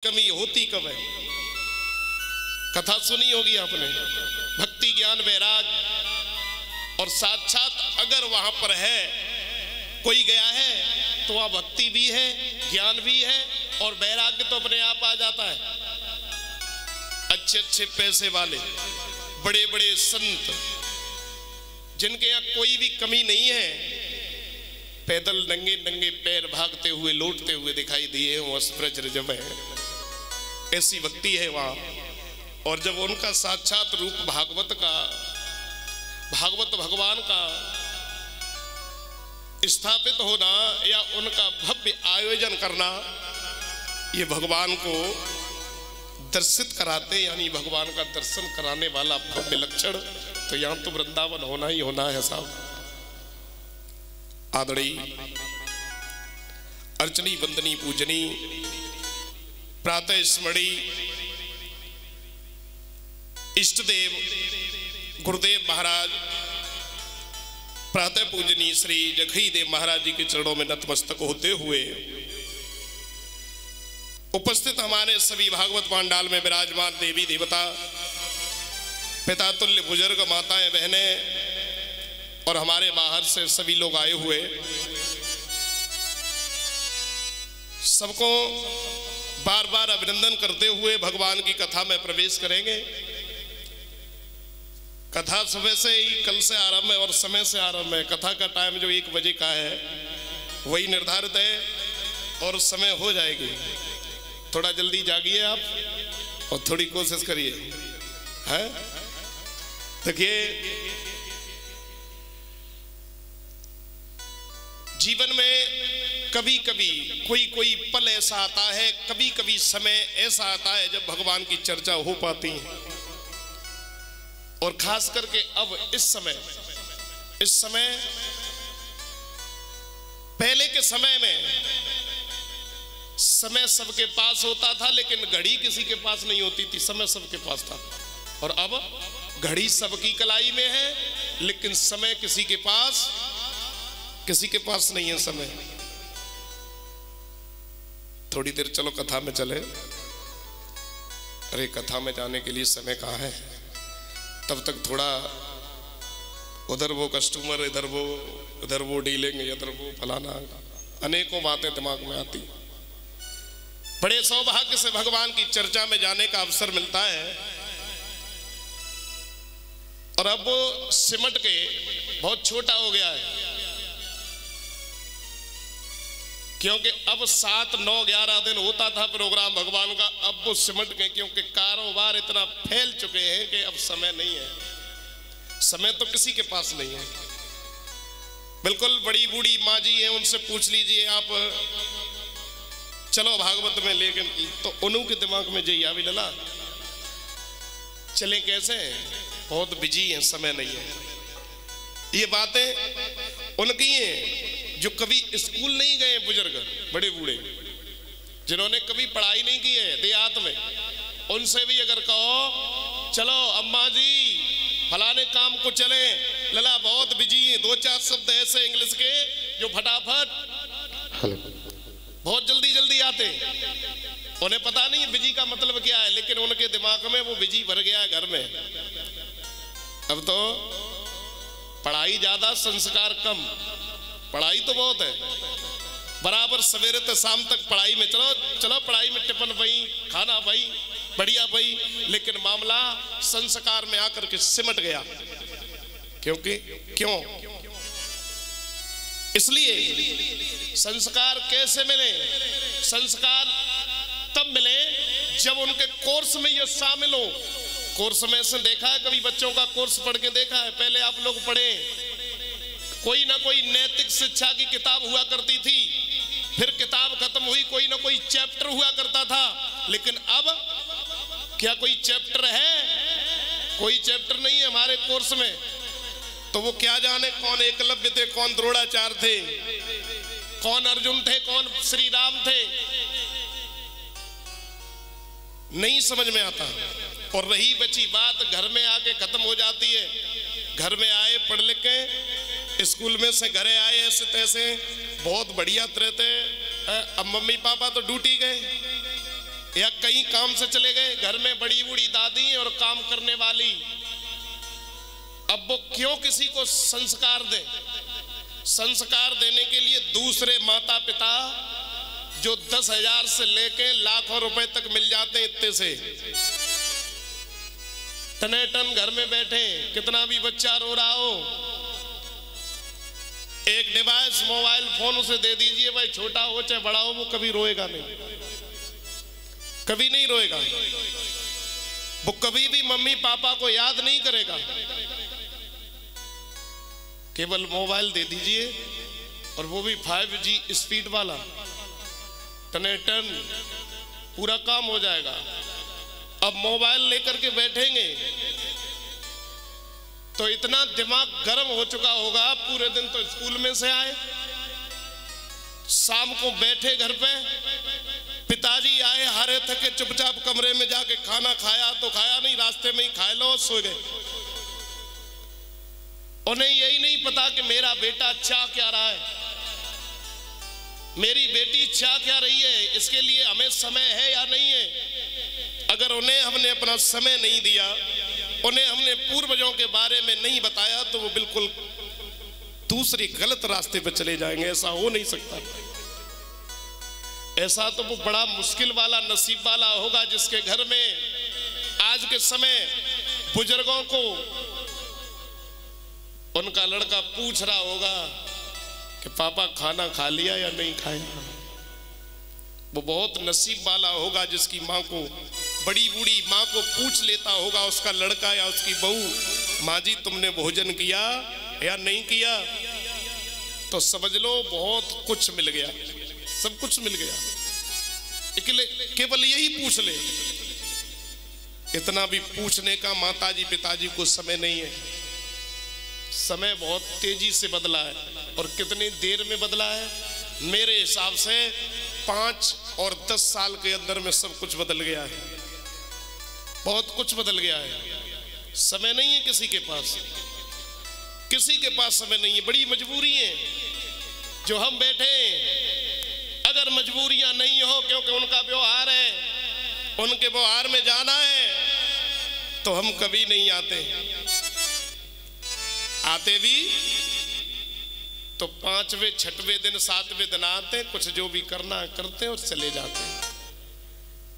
कमी होती कब है? कथा सुनी होगी आपने, भक्ति ज्ञान वैराग, और साक्षात अगर वहां पर है कोई गया है तो वहां भक्ति भी है, ज्ञान भी है और वैराग्य तो अपने आप आ जाता है। अच्छे अच्छे पैसे वाले बड़े बड़े संत जिनके यहाँ कोई भी कमी नहीं है, पैदल नंगे नंगे पैर भागते हुए लौटते हुए दिखाई दिए वो ब्रज रजब है, ऐसी भक्ति है वहां। और जब उनका साक्षात रूप भागवत भगवान का स्थापित होना या उनका भव्य आयोजन करना, ये भगवान को दर्शित कराते, यानी भगवान का दर्शन कराने वाला भव्य लक्षण, तो यहां तो वृंदावन होना ही होना है साहब। आदड़ी अर्चनी वंदनी पूजनी प्रातः स्मरणी इष्ट देव गुरुदेव महाराज, प्रातः पूजनी श्री जखई देव महाराज जी के चरणों में नतमस्तक होते हुए उपस्थित हमारे सभी भागवत पांडाल में विराजमान देवी देवता, पिता तुल्य बुजुर्ग, माताएं बहनें और हमारे बाहर से सभी लोग आए हुए, सबको बार बार अभिनंदन करते हुए भगवान की कथा में प्रवेश करेंगे। कथा सुबह से ही कल से आरंभ है और समय से आरंभ है। कथा का टाइम जो 1 बजे का है वही निर्धारित है और समय हो जाएगी। थोड़ा जल्दी जागिए आप और थोड़ी कोशिश करिए, है? देखिए, जीवन में कभी कभी कोई पल ऐसा आता है, कभी कभी समय ऐसा आता है जब भगवान की चर्चा हो पाती है। और खास करके अब इस समय पहले के समय में समय सबके पास होता था, लेकिन घड़ी किसी के पास नहीं होती थी, समय सबके पास था। और अब घड़ी सबकी कलाई में है, लेकिन समय किसी के पास नहीं है समय। थोड़ी देर चलो कथा में चले। अरे कथा में जाने के लिए समय कहाँ है? तब तक थोड़ा उधर वो कस्टमर, इधर वो डीलिंग, इधर वो फलाना, अनेकों बातें दिमाग में आती। बड़े सौभाग्य से भगवान की चर्चा में जाने का अवसर मिलता है। और अब वो सिमट के बहुत छोटा हो गया है, क्योंकि अब 7, 9, 11 दिन होता था प्रोग्राम भगवान का। अब वो सिमट गए, क्योंकि कारोबार इतना फैल चुके हैं कि अब समय नहीं है। समय तो किसी के पास नहीं है। बिल्कुल बड़ी बूढ़ी माँ जी हैं, उनसे पूछ लीजिए आप, चलो भागवत में, लेकिन तो उन्हों के दिमाग में जय आवी लला, चलें कैसे? बहुत बिजी हैं, समय नहीं है। ये बातें उनकी हैं जो कभी स्कूल नहीं गए, बुजुर्ग बड़े बूढ़े जिन्होंने कभी पढ़ाई नहीं की है देहात में, उनसे भी अगर कहो चलो अम्मा जी फलाने काम को चले, लला बहुत बिजी है, 2-4 शब्द ऐसे इंग्लिश के जो फटाफट बहुत जल्दी आते। उन्हें पता नहीं बिजी का मतलब क्या है, लेकिन उनके दिमाग में वो बिजी भर गया है घर में। अब तो पढ़ाई ज्यादा, संस्कार कम। पढ़ाई तो बहुत है, बराबर सवेरे से शाम तक पढ़ाई में, चलो पढ़ाई में टिफिन भाई, खाना भाई, बढ़िया भाई, लेकिन मामला संस्कार में आकर के सिमट गया। क्यों? इसलिए संस्कार कैसे मिले? संस्कार तब मिले जब उनके कोर्स में ये शामिल हो। कोर्स में से देखा है, कभी बच्चों का कोर्स पढ़ के देखा है? पहले आप लोग पढ़े, कोई ना कोई नैतिक शिक्षा की किताब हुआ करती थी, फिर किताब खत्म हुई, कोई ना कोई चैप्टर हुआ करता था। लेकिन अब क्या कोई चैप्टर है? कोई चैप्टर नहीं है हमारे कोर्स में। तो वो क्या जाने कौन एकलव्य थे, कौन द्रोणाचार्य थे, कौन अर्जुन थे, कौन श्री राम थे, नहीं समझ में आता। और रही बची बात, घर में आके खत्म हो जाती है। घर में आए, पढ़ लिख के स्कूल में से घरे आए, ऐसे तैसे बहुत बढ़िया तरह थे। अब मम्मी पापा तो ड्यूटी गए, या कहीं काम से चले गए, घर में बड़ी बूढ़ी दादी और काम करने वाली, अब वो क्यों किसी को संस्कार दें? संस्कार देने के लिए दूसरे माता पिता जो 10,000 से लेके लाखों रुपए तक मिल जाते हैं, इतने से टनेटन घर में बैठे, कितना भी बच्चा रो रहा हो, एक डिवाइस मोबाइल फोन उसे दे दीजिए, भाई छोटा हो चाहे बड़ा हो, वो कभी रोएगा नहीं, कभी नहीं रोएगा, वो कभी भी मम्मी पापा को याद नहीं करेगा। केवल मोबाइल दे दीजिए, और वो भी 5G स्पीड वाला, टनेटन, पूरा काम हो जाएगा। अब मोबाइल लेकर के बैठेंगे तो इतना दिमाग गर्म हो चुका होगा, पूरे दिन तो स्कूल में से आए, शाम को बैठे घर पे, पिताजी आए हारे थके, चुपचाप कमरे में जाके खाना खाया तो खाया नहीं, रास्ते में ही खा लो, सो गए। उन्हें यही नहीं पता कि मेरा बेटा चाह क्या रहा है, मेरी बेटी चाह क्या रही है, इसके लिए हमें समय है या नहीं है। अगर उन्हें हमने अपना समय नहीं दिया, उन्हें हमने पूर्वजों के बारे में नहीं बताया, तो वो बिल्कुल दूसरी गलत रास्ते पर चले जाएंगे। ऐसा हो नहीं सकता। ऐसा तो वो बड़ा मुश्किल वाला, नसीब वाला होगा जिसके घर में आज के समय बुजुर्गों को उनका लड़का पूछ रहा होगा कि पापा खाना खा लिया या नहीं खाया। वो बहुत नसीब वाला होगा जिसकी माँ को, बड़ी बूढ़ी माँ को पूछ लेता होगा उसका लड़का या उसकी बहू, माँ जी तुमने भोजन किया या नहीं किया, तो समझ लो बहुत कुछ मिल गया, सब कुछ मिल गया। केवल यही पूछ ले, इतना भी पूछने का माताजी पिताजी को समय नहीं है। समय बहुत तेजी से बदला है, और कितनी देर में बदला है, मेरे हिसाब से 5 और 10 साल के अंदर में सब कुछ बदल गया है, बहुत कुछ बदल गया है। समय नहीं है किसी के पास, किसी के पास समय नहीं है। बड़ी मजबूरी है जो हम बैठे, अगर मजबूरियां नहीं हो, क्योंकि उनका व्यवहार है, उनके व्यवहार में जाना है, तो हम कभी नहीं आते। आते भी तो 5वें 6वें दिन 7वें दिन आते, कुछ जो भी करना करते और चले जाते।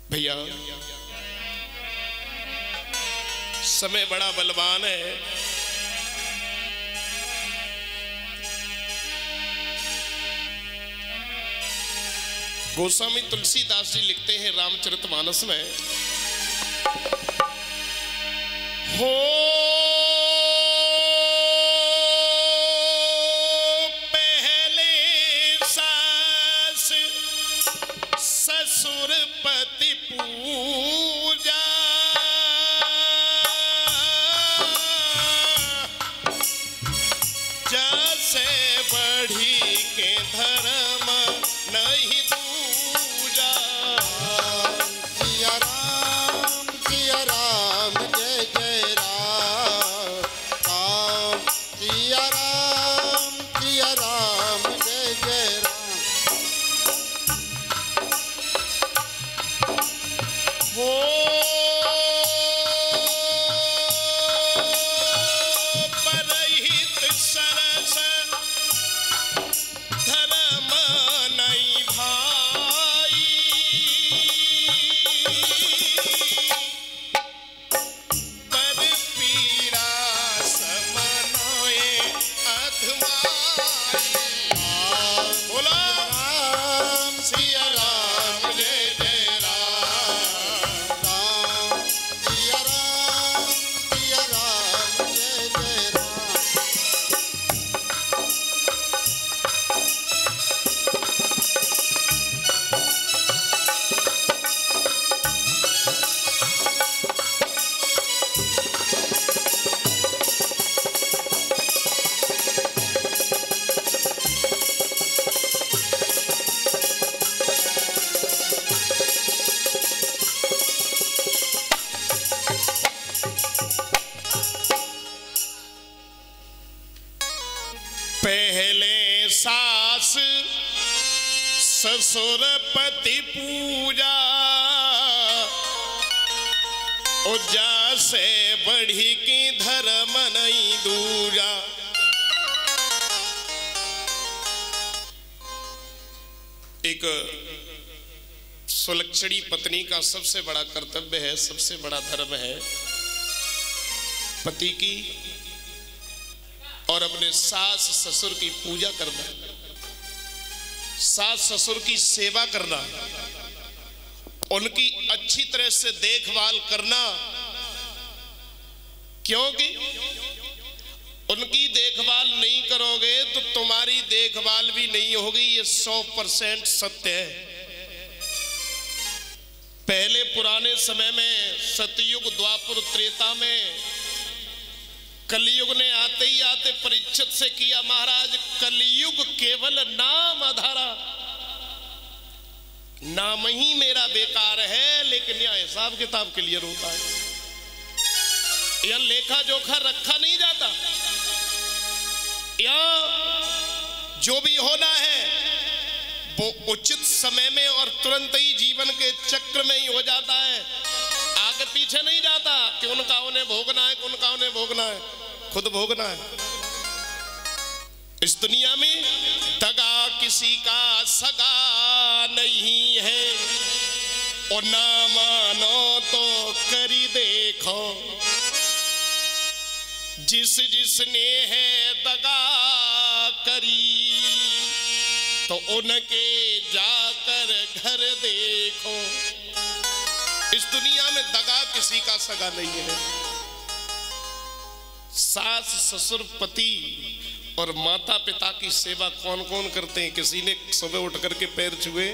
भैया समय बड़ा बलवान है। गोस्वामी तुलसीदास जी लिखते हैं रामचरितमानस में, हो ससुरपति पूजा, जैसे बढ़ी के धर्म नहीं दूजा। सिया राम जय जय राम, सिया राम जय जय राम। वो परहित सरस धर्म नहीं भाई, पर पीड़ा समनाए अधमाई। बोला सिया राम जय जय राम, सिया राम जय जय राम। पहले सास ससुरपति पूजा, ओ जा से बढ़ी की धर्म नहीं दूजा। एक सुलक्षणी पत्नी का सबसे बड़ा कर्तव्य है, सबसे बड़ा धर्म है पति की और अपने सास ससुर की पूजा करना, सास ससुर की सेवा करना, उनकी अच्छी तरह से देखभाल करना। क्योंकि उनकी देखभाल नहीं करोगे तो तुम्हारी देखभाल भी नहीं होगी, ये 100% सत्य है। पहले पुराने समय में सतयुग द्वापर त्रेता में, कलयुग ने आते ही आते परीक्षित से किया, महाराज कलयुग केवल नाम आधारा, नाम ही मेरा बेकार है, लेकिन यह हिसाब किताब क्लियर होता है, यह लेखा जोखा रखा नहीं जाता, यह जो भी होना है वो उचित समय में और तुरंत ही जीवन के चक्र में ही हो जाता है, आगे पीछे नहीं जाता कि उनका उन्हें भोगना है, उनका उन्हें भोगना है, खुद भोगना है। इस दुनिया में दगा किसी का सगा नहीं है, और ना मानो तो करी देखो, जिस जिसने है दगा करी तो उनके जाकर घर देखो। इस दुनिया में दगा किसी का सगा नहीं है। सास ससुर पति और माता पिता की सेवा कौन कौन करते हैं? किसी ने सुबह उठ करके पैर छुए?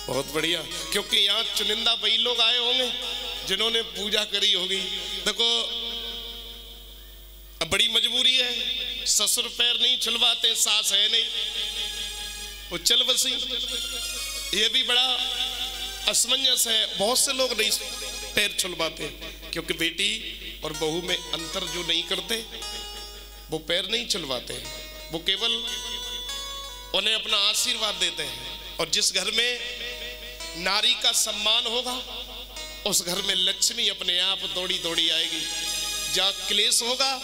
बहुत बढ़िया, क्योंकि यहाँ चुनिंदा वही लोग आए होंगे जिन्होंने पूजा करी होगी। देखो अब बड़ी मजबूरी है, ससुर पैर नहीं छुलवाते, सास है नहीं, वो चल बसी। ये भी बड़ा असमंजस है, बहुत से लोग नहीं पैर छुलवाते क्योंकि बेटी और बहू में अंतर जो नहीं करते वो पैर नहीं छुलवाते, वो केवल उन्हें अपना आशीर्वाद देते हैं। और जिस घर में नारी का सम्मान होगा उस घर में लक्ष्मी अपने आप दौड़ी दौड़ी आएगी। जहाँ क्लेश होगा,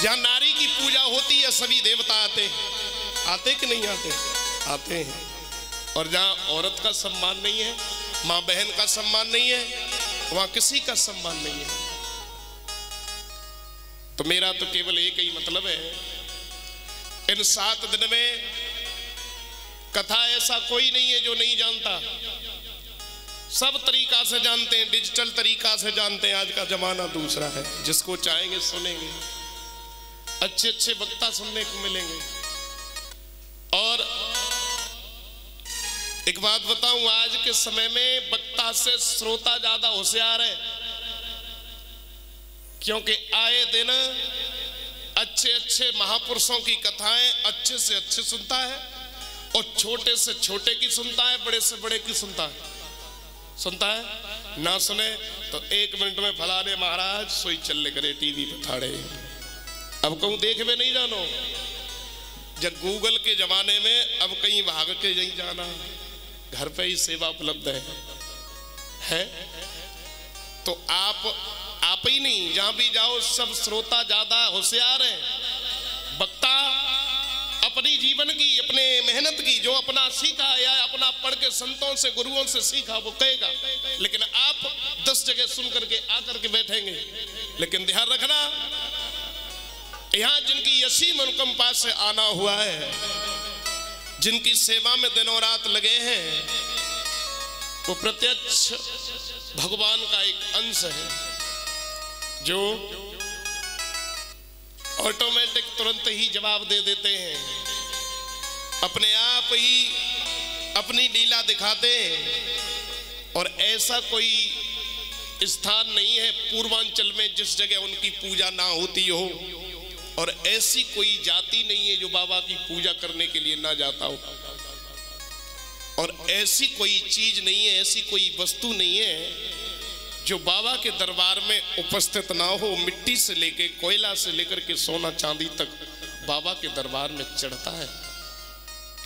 जहाँ नारी की पूजा होती है, सभी देवता आते कि नहीं आते? आते हैं। और जहाँ औरत का सम्मान नहीं है, माँ बहन का सम्मान नहीं है, वहाँ किसी का सम्मान नहीं है। तो मेरा तो केवल एक ही मतलब है, इन 7 दिन में कथा ऐसा कोई नहीं है जो नहीं जानता, सब तरीका से जानते हैं, डिजिटल तरीका से जानते हैं। आज का जमाना दूसरा है, जिसको चाहेंगे सुनेंगे, अच्छे अच्छे वक्ता सुनने को मिलेंगे। और एक बात बताऊं, आज के समय में वक्ता से श्रोता ज्यादा होशियार है, क्योंकि आए दिन अच्छे अच्छे महापुरुषों की कथाएं अच्छे से अच्छे सुनता है, और छोटे से छोटे की सुनता है, बड़े से बड़े की सुनता है। ना सुने तो 1 मिनट में फलाने महाराज सोई चल करे टीवी पे ठाड़े। अब कहूं देख में नहीं जानो, जब गूगल के जमाने में अब कहीं भाग के नहीं जाना, घर पे ही सेवा उपलब्ध है। तो आप ही नहीं, जहां भी जाओ सब श्रोता ज्यादा होशियार है। वक्ता अपनी जीवन की, अपने मेहनत की, जो अपना सीखा या अपना पढ़ के संतों से गुरुओं से सीखा वो कहेगा, लेकिन आप 10 जगह सुन करके आकर के बैठेंगे। लेकिन ध्यान रखना, यहाँ जिनकी असीम अनुकंपा से आना हुआ है, जिनकी सेवा में दिनों रात लगे हैं, वो प्रत्यक्ष भगवान का एक अंश है, जो ऑटोमेटिक तुरंत ही जवाब दे देते हैं, अपने आप ही अपनी लीला दिखाते हैं। और ऐसा कोई स्थान नहीं है पूर्वांचल में जिस जगह उनकी पूजा ना होती हो, और ऐसी कोई जाति नहीं है जो बाबा की पूजा करने के लिए ना जाता हो, और ऐसी कोई चीज नहीं है, ऐसी कोई वस्तु नहीं है जो बाबा के दरबार में उपस्थित ना हो। मिट्टी से लेके, कोयला से लेकर के सोना चांदी तक बाबा के दरबार में चढ़ता है।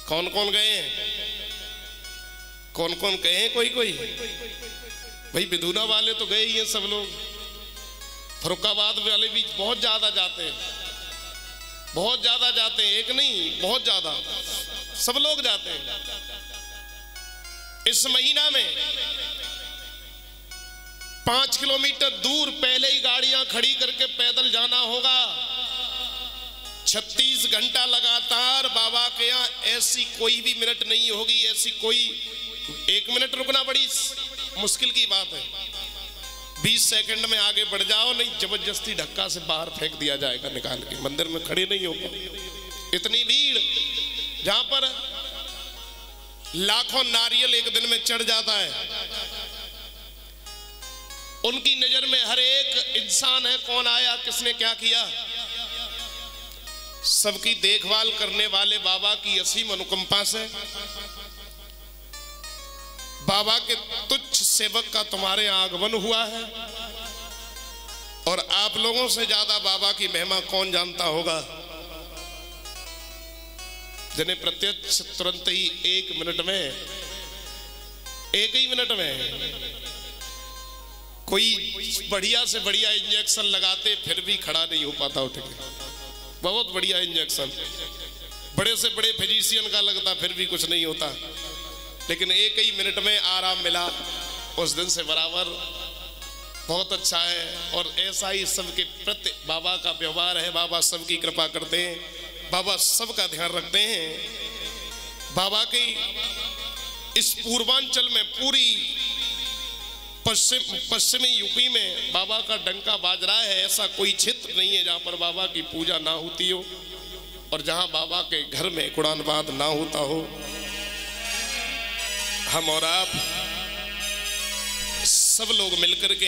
कौन कौन गए हैं? कौन कौन गए हैं? कोई भाई बिधूना वाले तो गए ही हैं सब लोग, फरुखाबाद वाले भी बहुत ज्यादा जाते हैं, बहुत ज्यादा जाते हैं, एक नहीं बहुत ज्यादा, सब लोग जाते हैं। इस महीना में 5 किलोमीटर दूर पहले ही गाड़ियां खड़ी करके पैदल जाना होगा। 36 घंटा लगातार बाबा के यहाँ ऐसी कोई भी मिनट नहीं होगी, ऐसी कोई 1 मिनट रुकना बड़ी मुश्किल की बात है। 20 सेकंड में आगे बढ़ जाओ, नहीं जबरदस्ती धक्का से बाहर फेंक दिया जाएगा निकाल के, मंदिर में खड़े नहीं हो पाए। इतनी भीड़, जहां पर लाखों नारियल एक दिन में चढ़ जाता है। उनकी नजर में हर एक इंसान है, कौन आया किसने क्या किया, सबकी देखभाल करने वाले बाबा की असीम अनुकंपा से बाबा के तुच्छ सेवक का तुम्हारे आगमन हुआ है। और आप लोगों से ज्यादा बाबा की महिमा कौन जानता होगा, जिन्हें प्रत्यक्ष तुरंत ही 1 मिनट में, 1 ही मिनट में कोई बढ़िया से बढ़िया इंजेक्शन लगाते फिर भी खड़ा नहीं हो पाता उठ के, बहुत बढ़िया इंजेक्शन बड़े से बड़े फिजिशियन का लगता फिर भी कुछ नहीं होता, लेकिन 1 ही मिनट में आराम मिला। उस दिन से बराबर बहुत अच्छा है। और ऐसा ही सबके प्रति बाबा का व्यवहार है। बाबा सबकी कृपा करते हैं, बाबा सबका ध्यान रखते हैं। बाबा की इस पूर्वांचल में, पूरी पश्चिमी यूपी में बाबा का डंका बाज रहा है। ऐसा कोई क्षेत्र नहीं है जहां पर बाबा की पूजा ना होती हो और जहां बाबा के घर में कुरानबाद ना होता हो। हम और आप सब लोग मिलकर के